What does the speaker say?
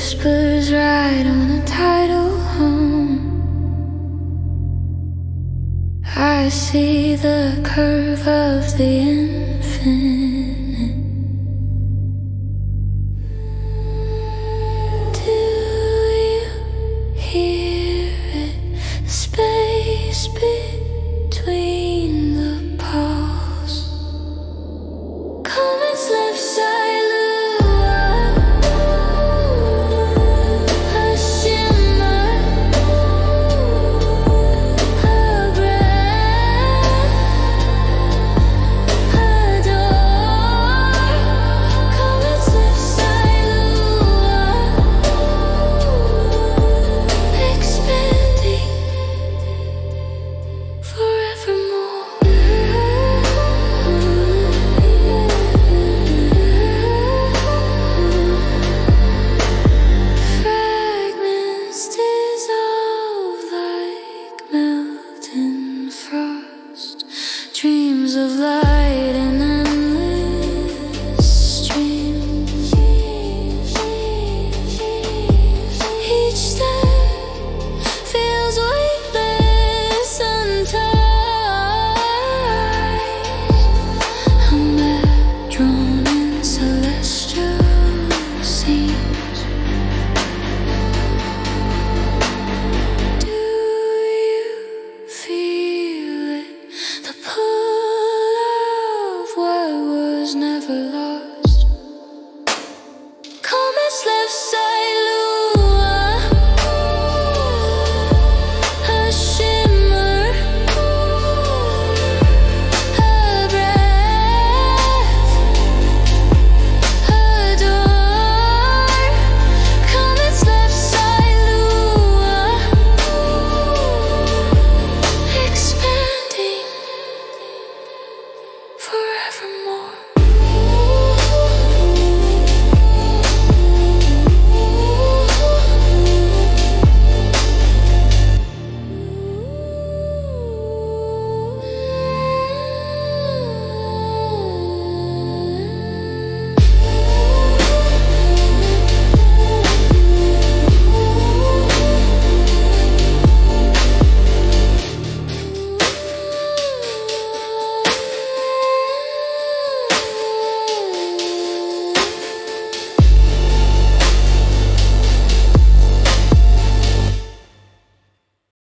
whispers right on a tidal hum. I see the curve of the infinite. Do you hear it? Space between the poles. Comet's left side luau, a shimmer, a breath, a door. Comet's left side luau, expanding forevermore. Fragments dissolve like melting frost. Dreams of light.